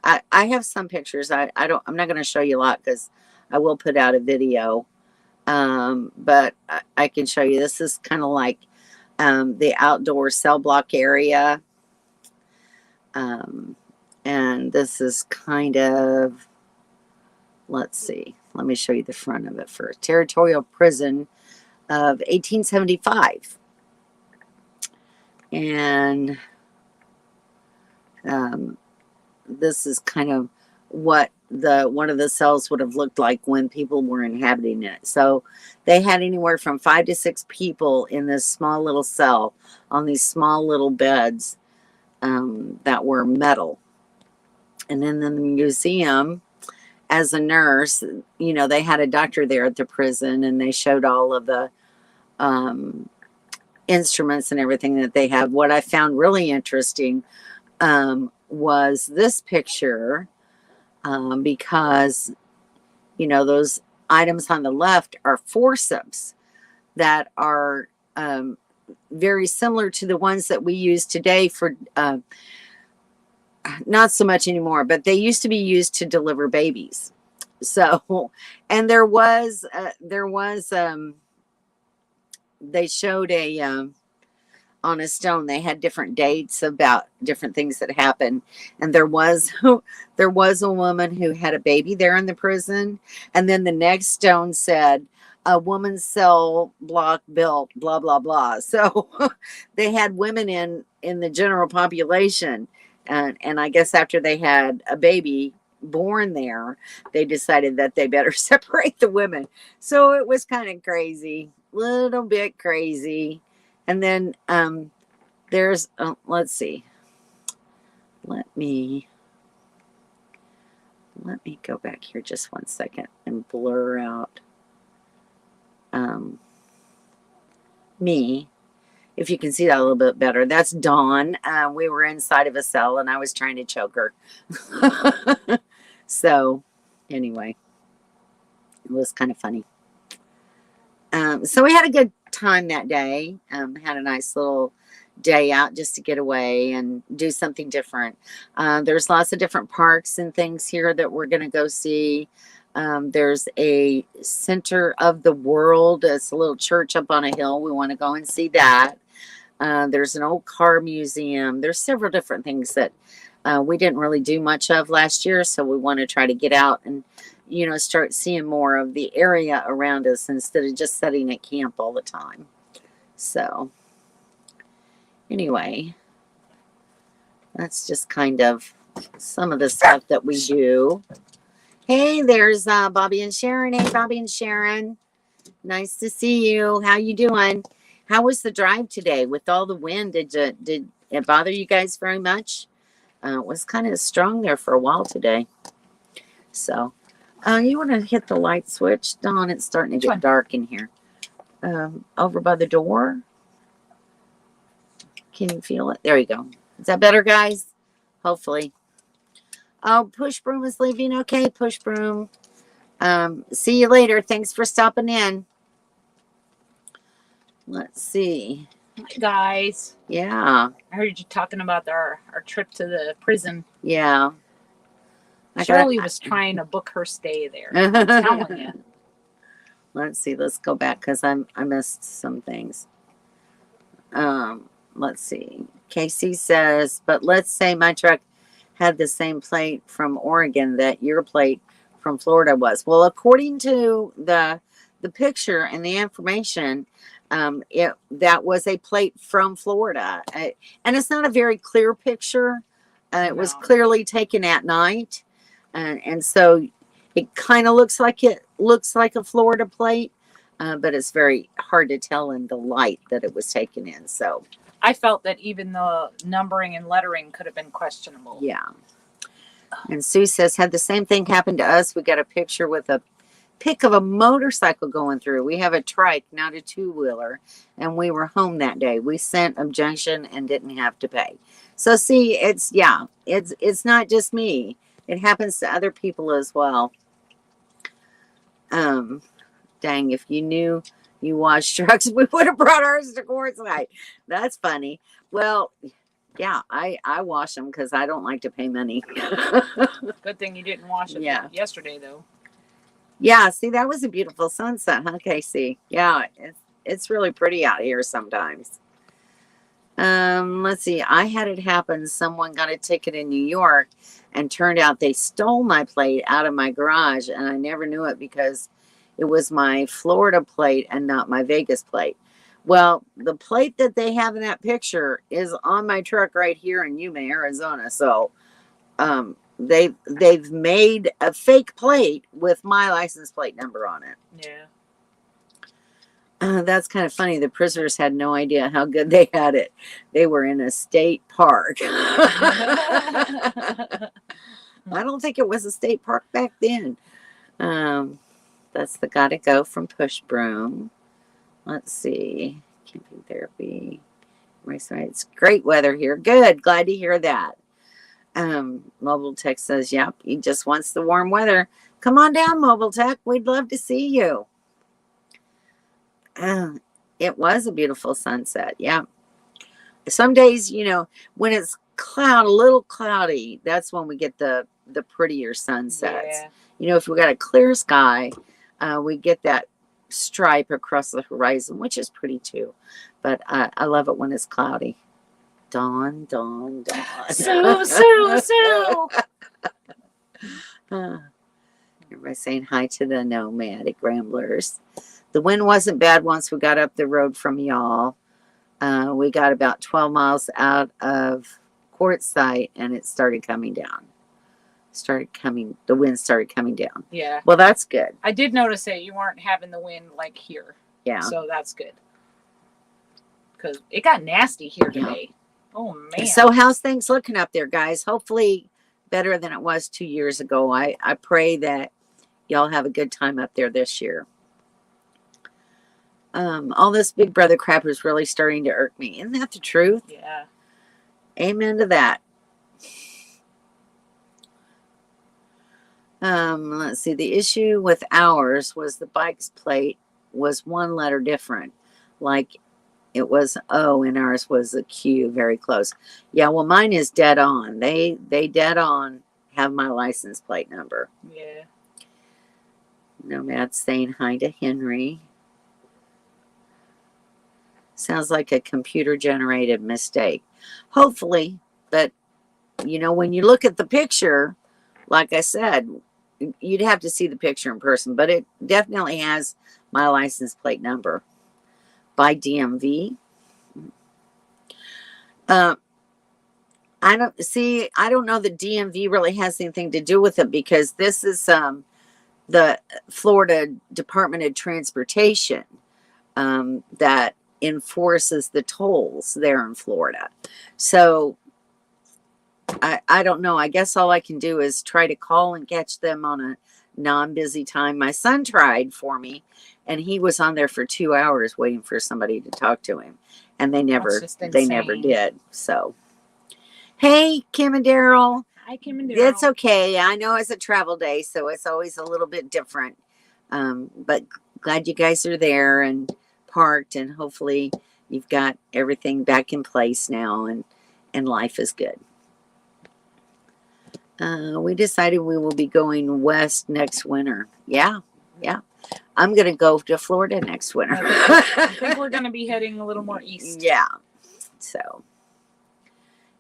I have some pictures. I'm not going to show you a lot because I will put out a video, but I can show you. This is kind of like the outdoor cell block area, and this is kind of, let's see. Let me show you the front of it first. Territorial Prison of 1875. And this is kind of what one of the cells would have looked like when people were inhabiting it. So they had anywhere from 5 to 6 people in this small little cell on these small little beds that were metal. And then in the museum, as a nurse, you know, they had a doctor there at the prison, and they showed all of the instruments and everything that they have. What I found really interesting was this picture, because, you know, those items on the left are forceps that are very similar to the ones that we use today for, not so much anymore, but they used to be used to deliver babies. So, and they showed on a stone, they had different dates about different things that happened. And there was a woman who had a baby there in the prison. And then the next stone said, a woman's cell block built, blah, blah, blah. So they had women in the general population. And I guess after they had a baby born there, they decided that they better separate the women. So it was kind of crazy, little bit crazy. And then there's, let's see, let me go back here just one second and blur out me, if you can see that a little bit better. That's Dawn. We were inside of a cell and I was trying to choke her. So anyway, it was kind of funny. So we had a good time that day. Had a nice little day out just to get away and do something different. There's lots of different parks and things here that we're going to go see. There's a Center of the World. It's a little church up on a hill. We want to go and see that. There's an old car museum. There's several different things that we didn't really do much of last year. So we want to try to get out and, start seeing more of the area around us instead of just sitting at camp all the time. So anyway, that's just kind of some of the stuff that we do. Hey, there's Bobby and Sharon. Hey, Bobby and Sharon. Nice to see you. How you doing? How was the drive today with all the wind? Did it bother you guys very much? It was kind of strong there for a while today. So, you want to hit the light switch, Dawn? It's starting to get dark in here. Over by the door. Can you feel it? There you go. Is that better, guys? Hopefully. Oh, Push Broom is leaving. Okay, Push Broom. See you later. Thanks for stopping in. Let's see. Hi, guys. Yeah. I heard you talking about our trip to the prison. Yeah. Shirley was trying to book her stay there. I'm telling you. Let's see. Let's go back because I missed some things. Let's see. Casey says, but let's say my truck had the same plate from Oregon that your plate from Florida was. Well, according to the picture and the information, that was a plate from Florida. And it's not a very clear picture. It was clearly taken at night. And so it kind of looks like a Florida plate, but it's very hard to tell in the light that it was taken in. So I felt that even the numbering and lettering could have been questionable. yeah. And Sue says, had the same thing happen to us. We got a picture with a pic of a motorcycle going through. We have a trike, not a two-wheeler, and we were home that day. We sent objection and didn't have to pay. So see, it's not just me. It happens to other people as well. Dang, if you knew you washed trucks, we would have brought ours to court tonight. That's funny. Well, yeah, I wash them because I don't like to pay money. Good thing you didn't wash it yesterday, though. Yeah, see, that was a beautiful sunset, huh, Casey? Yeah, it's really pretty out here sometimes. Let's see. I had it happen. Someone got a ticket in New York and turned out they stole my plate out of my garage, and I never knew it because it was my Florida plate and not my Vegas plate. Well, the plate that they have in that picture is on my truck right here in Yuma, Arizona. So, they've made a fake plate with my license plate number on it. Yeah. That's kind of funny. The prisoners had no idea how good they had it. They were in a state park. I don't think it was a state park back then. That's the Gotta Go from Push Broom. Let's see. Camping therapy. It's great weather here. Good. Glad to hear that. Mobile text says, yep, he just wants the warm weather. Come on down, Mobile Tech. We'd love to see you. It was a beautiful sunset. Yeah. Some days, when it's a little cloudy, that's when we get the prettier sunsets. Yeah. If we got a clear sky, we get that stripe across the horizon, which is pretty too. But I love it when it's cloudy. Dawn, dawn, dawn. Sue, Sue, Sue. Everybody saying hi to the nomadic ramblers. The wind wasn't bad once we got up the road from y'all. We got about 12 miles out of Quartzsite and it started coming down. The wind started coming down. Yeah. Well, that's good. I did notice that you weren't having the wind like here. Yeah. So that's good. Because it got nasty here today. Oh, man. So how's things looking up there, guys? Hopefully better than it was 2 years ago. I pray that y'all have a good time up there this year. All this Big Brother crap is really starting to irk me. Isn't that the truth? Yeah. Amen to that. Let's see. The issue with ours was the bike's plate was one letter different. Like it was O and ours was a Q, very close. Yeah, well, mine is dead on. They dead on have my license plate number. Yeah. Nomad saying hi to Henry. Sounds like a computer-generated mistake. Hopefully, but, when you look at the picture, like I said, you'd have to see the picture in person, but it definitely has my license plate number by DMV. I don't know that DMV really has anything to do with it because this is the Florida Department of Transportation that enforces the tolls there in Florida. So I don't know. I guess all I can do is try to call and catch them on a non-busy time. My son tried for me and he was on there for 2 hours waiting for somebody to talk to him. And they never did. So, hey, Kim and Daryl. Hi, Kim and Daryl. It's okay. I know it's a travel day, so it's always a little bit different. But glad you guys are there and parked, and hopefully you've got everything back in place now, and life is good. We decided we will be going west next winter. Yeah. I'm going to go to Florida next winter. I think we're going to be heading a little more east. Yeah. So,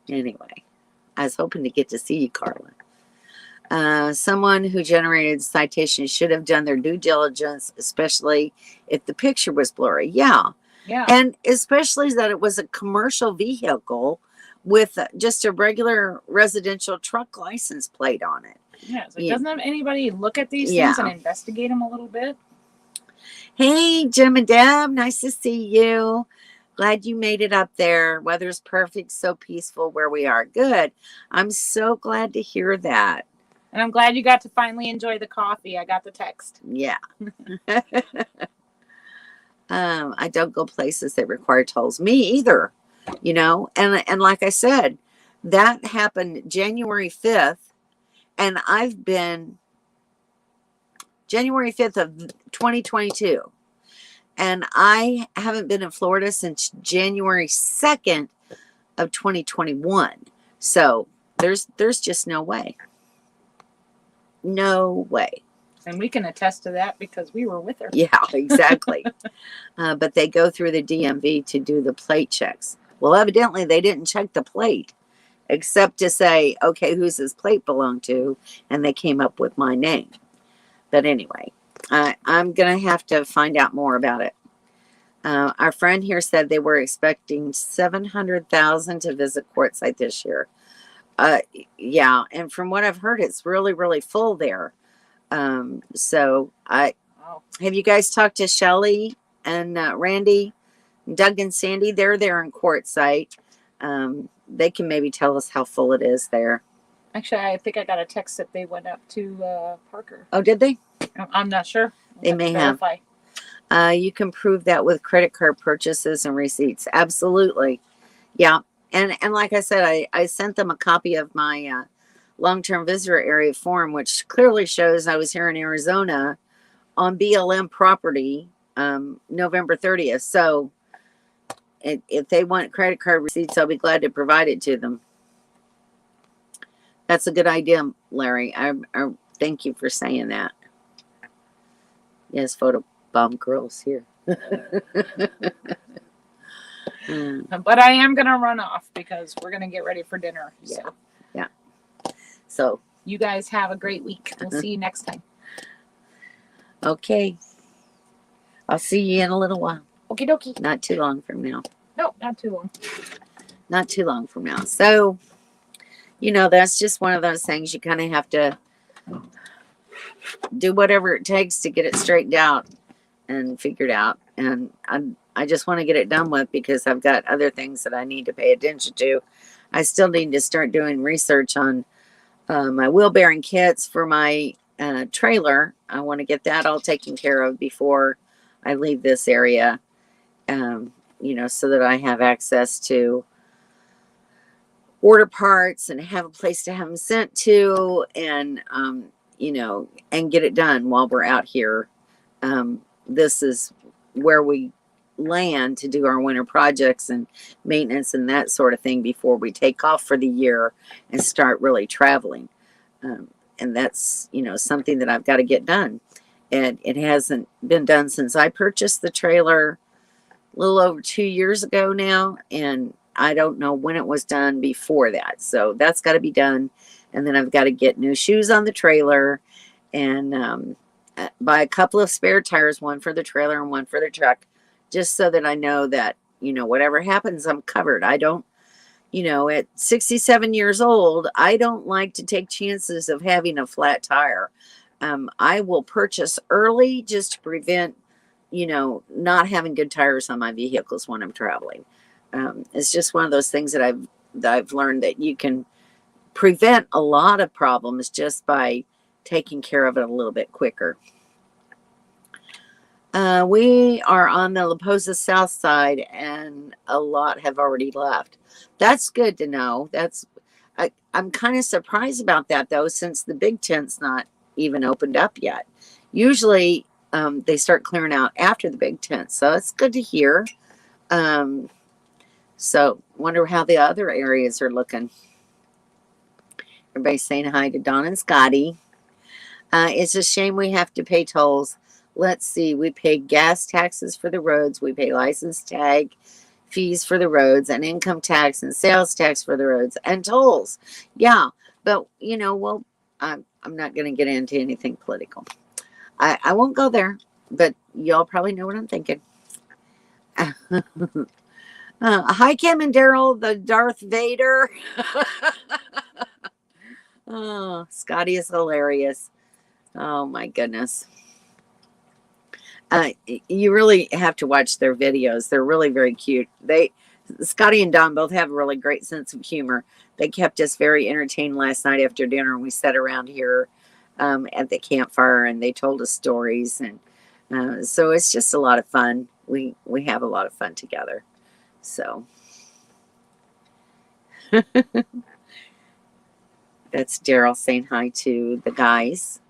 anyway, I was hoping to get to see you, Carla. Someone who generated citations should have done their due diligence, especially if the picture was blurry. Yeah. And especially that it was a commercial vehicle with just a regular residential truck license plate on it. Yeah. So doesn't anybody look at these things and investigate them a little bit? Hey, Jim and Deb. Nice to see you. Glad you made it up there. Weather's perfect. So peaceful where we are. Good. I'm so glad to hear that. And I'm glad you got to finally enjoy the coffee. I got the text. Yeah. I don't go places that require tolls. Me either. And like I said, that happened January 5th. And I've been January 5th of 2022. And I haven't been in Florida since January 2nd of 2021. So there's just no way. No way. And we can attest to that because we were with her. Yeah, exactly. But they go through the DMV to do the plate checks. Well, evidently they didn't check the plate except to say, okay, who's this plate belong to? And they came up with my name. But anyway, I'm going to have to find out more about it. Our friend here said they were expecting 700,000 to visit Quartzsite this year. Yeah, and from what I've heard, it's really, really full there. So have you guys talked to Shelly and Randy, Doug and Sandy? They're there in Quartzsite. They can maybe tell us how full it is there. Actually, I think I got a text that they went up to Parker. Oh, did they? I'm not sure. They may have. You can prove that with credit card purchases and receipts. Absolutely. Yeah. And like I said, I sent them a copy of my long-term visitor area form, which clearly shows I was here in Arizona on BLM property November 30th. So if they want credit card receipts, I'll be glad to provide it to them. That's a good idea, Larry. I thank you for saying that. Yes, photobomb girls here. But I am going to run off because we're going to get ready for dinner. Yeah. So. Yeah. So You guys have a great week. We'll see you next time. okay. I'll see you in a little while. Okie dokie. Not too long from now. No, not too long. Not too long from now. So, you know, that's just one of those things you kind of have to do whatever it takes to get it straightened out and figured out. And I just want to get it done with because I've got other things that I need to pay attention to. I still need to start doing research on my wheel bearing kits for my trailer. I want to get that all taken care of before I leave this area, you know, so that I have access to order parts and have a place to have them sent to, and you know, and get it done while we're out here. This is where we land to do our winter projects and maintenance and that sort of thing before we take off for the year and start really traveling. And that's, you know, something that I've got to get done. And it hasn't been done since I purchased the trailer a little over 2 years ago now. And I don't know when it was done before that. So that's got to be done. And then I've got to get new shoes on the trailer and buy a couple of spare tires, one for the trailer and one for the truck, just so that I know that, you know, whatever happens, I'm covered. I don't, you know, at 67 years old, I don't like to take chances of having a flat tire. I will purchase early just to prevent, you know, not having good tires on my vehicles when I'm traveling. It's just one of those things that I've learned that you can prevent a lot of problems just by taking care of it a little bit quicker. We are on the La Posa South Side, and a lot have already left. That's good to know. I'm kind of surprised about that, though, since the big tent's not even opened up yet. Usually, they start clearing out after the big tent, so it's good to hear. So, wonder how the other areas are looking. Everybody's saying hi to Don and Scotty. It's a shame we have to pay tolls. Let's see, we pay gas taxes for the roads, we pay license tag fees for the roads, and income tax and sales tax for the roads, and tolls. Yeah, but, you know, well, I'm not going to get into anything political. I won't go there, but y'all probably know what I'm thinking. Hi, Kim and Daryl, the Darth Vader. Oh, Scotty is hilarious. Oh, my goodness. You really have to watch their videos. They're really very cute. Scotty and Don both have a really great sense of humor. They kept us very entertained last night after dinner. We sat around here at the campfire, and they told us stories, and so it's just a lot of fun. We have a lot of fun together. So that's Daryl saying hi to the guys.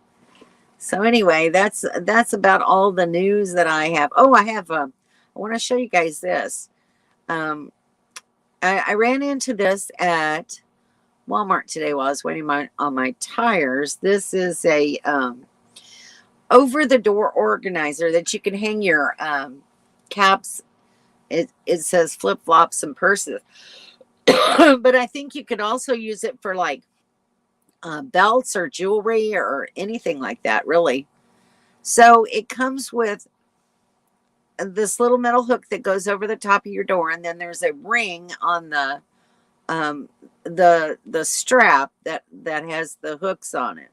So anyway, that's about all the news that I have. Oh, I want to show you guys this. I ran into this at Walmart today while I was waiting on my tires. This is a over-the-door organizer that you can hang your caps. It says flip-flops and purses. But I think you could also use it for like belts or jewelry or anything like that, really. So it comes with this little metal hook that goes over the top of your door, and then there's a ring on the strap that has the hooks on it.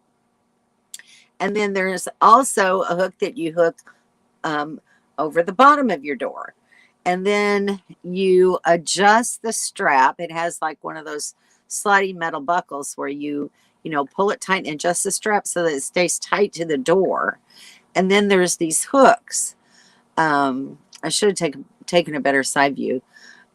And then there's also a hook that you hook over the bottom of your door. And then you adjust the strap. It has like one of those sliding metal buckles where you pull it tight and adjust the strap so that it stays tight to the door. And then there's these hooks. I should have taken a better side view.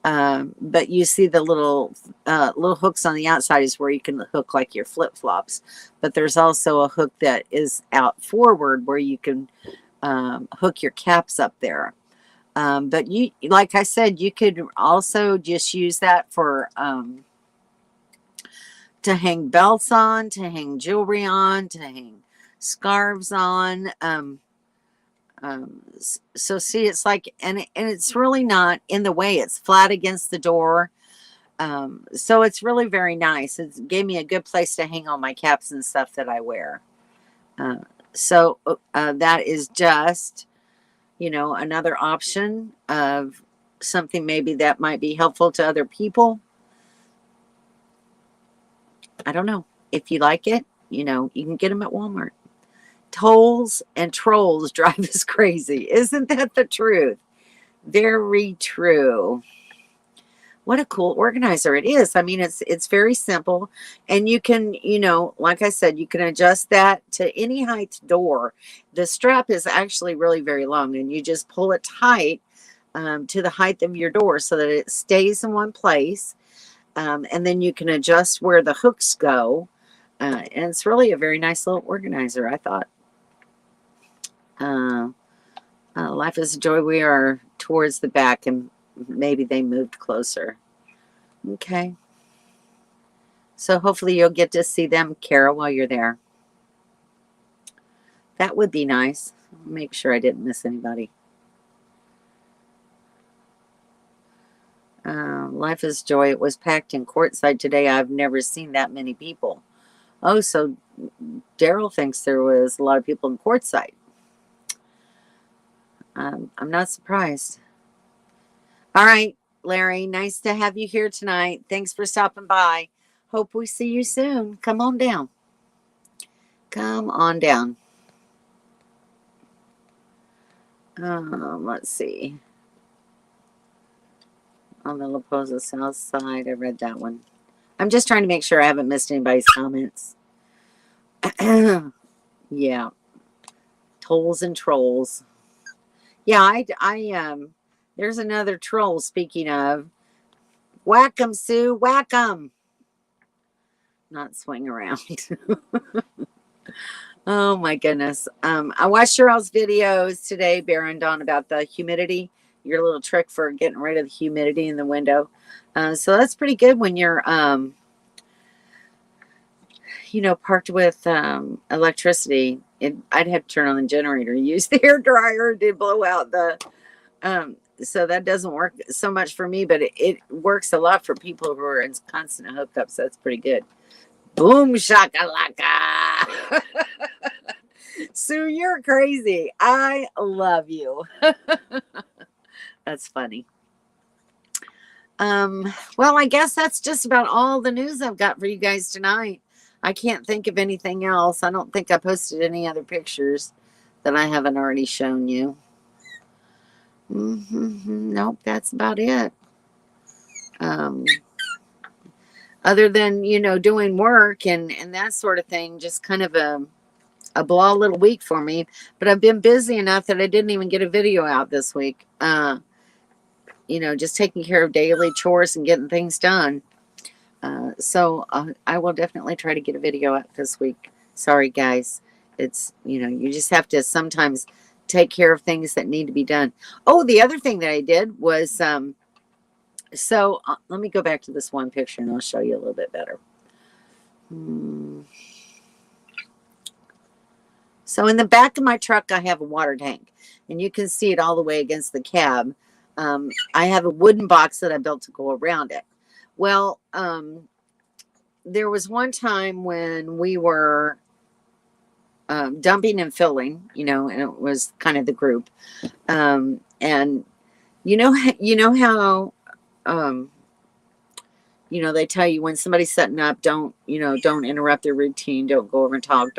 But you see the little hooks on the outside is where you can hook like your flip-flops. But there's also a hook that is out forward where you can hook your caps up there. But you, like I said, you could also just use that for to hang belts on, to hang jewelry on, to hang scarves on. So see, it's like, and it's really not in the way. It's flat against the door. So it's really very nice. It gave me a good place to hang all my caps and stuff that I wear. So that is just, you know, another option of something maybe that might be helpful to other people. I don't know. If you like it, you know, you can get them at Walmart. Tolls and trolls drive us crazy. Isn't that the truth? Very true. What a cool organizer it is. I mean, it's very simple. And you can, you know, like I said, you can adjust that to any height door. The strap is actually really very long, and you just pull it tight to the height of your door so that it stays in one place. And then you can adjust where the hooks go. And it's really a very nice little organizer, I thought. Life is a joy. We are towards the back, and maybe they moved closer. Okay. So hopefully you'll get to see them, Kara, while you're there. That would be nice. Make sure I didn't miss anybody. Life is joy. It was packed in courtside today. I've never seen that many people. Oh, so Daryl thinks there was a lot of people in courtside. I'm not surprised. All right, Larry, nice to have you here tonight. Thanks for stopping by. Hope we see you soon. Come on down. Come on down. Let's see. On the La Posa South Side, I read that one. I'm just trying to make sure I haven't missed anybody's comments. Yeah. Tolls and trolls. Yeah, there's another troll, speaking of. Whack 'em, Sue, whack 'em. Not swing around. Oh my goodness. I watched Cheryl's videos today, Baron Dawn, about the humidity, your little trick for getting rid of the humidity in the window. So that's pretty good when you're, you know, parked with electricity. I'd have to turn on the generator, use the hair dryer to blow out the, so that doesn't work so much for me, but it works a lot for people who are in constant hookups. That's pretty good. Boom shakalaka. Sue, you're crazy. I love you. That's funny. Well, I guess that's just about all the news I've got for you guys tonight. I can't think of anything else. I don't think I posted any other pictures that I haven't already shown you. Nope, that's about it. Other than, you know, doing work and that sort of thing, just kind of a blah little week for me. But I've been busy enough that I didn't even get a video out this week. You know, just taking care of daily chores and getting things done. So I will definitely try to get a video out this week. Sorry, guys. It's, you know, you just have to sometimes take care of things that need to be done. Oh, the other thing that I did was, so let me go back to this one picture and I'll show you a little bit better. So in the back of my truck, I have a water tank, and you can see it all the way against the cab. I have a wooden box that I built to go around it. Well, there was one time when we were dumping and filling, you know, and it was kind of the group. And you know how, you know, they tell you when somebody's setting up, don't interrupt their routine, don't go over and talk,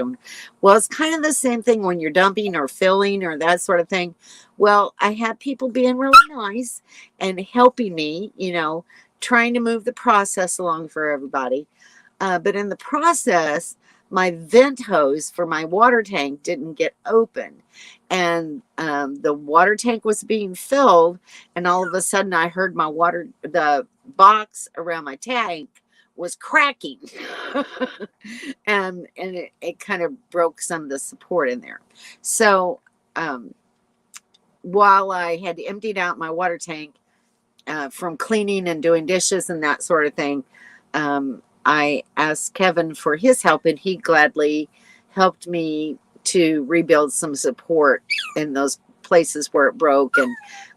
well, it's kind of the same thing when you're dumping or filling or that sort of thing. Well, I had people being really nice and helping me, you know, trying to move the process along for everybody. But in the process, my vent hose for my water tank didn't get open. and the water tank was being filled, and all of a sudden I heard the box around my tank was cracking. And it kind of broke some of the support in there. So while I had emptied out my water tank from cleaning and doing dishes and that sort of thing, I asked Kevin for his help, and he gladly helped me to rebuild some support in those places where it broke,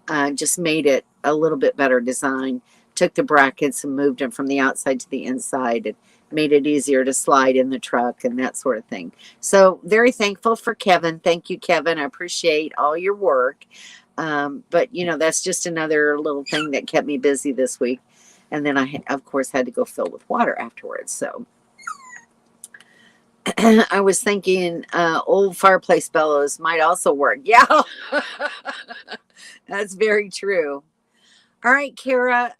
and just made it a little bit better design. Took the brackets and moved them from the outside to the inside, and made it easier to slide in the truck and that sort of thing. So very thankful for Kevin. Thank you, Kevin. I appreciate all your work. But that's just another little thing that kept me busy this week. And then I, of course, had to go fill with water afterwards. So I was thinking old fireplace bellows might also work. Yeah, that's very true. All right, Kara,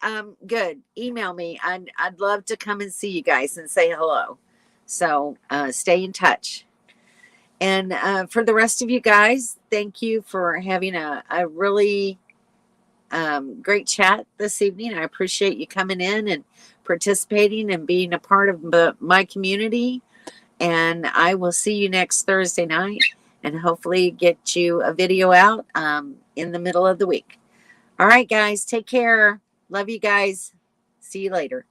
good. Email me. I'd love to come and see you guys and say hello. So stay in touch. And for the rest of you guys, thank you for having a really great chat this evening. I appreciate you coming in and participating and being a part of my community. And I will see you next Thursday night, and hopefully get you a video out in the middle of the week. All right, guys, take care. Love you guys. See you later.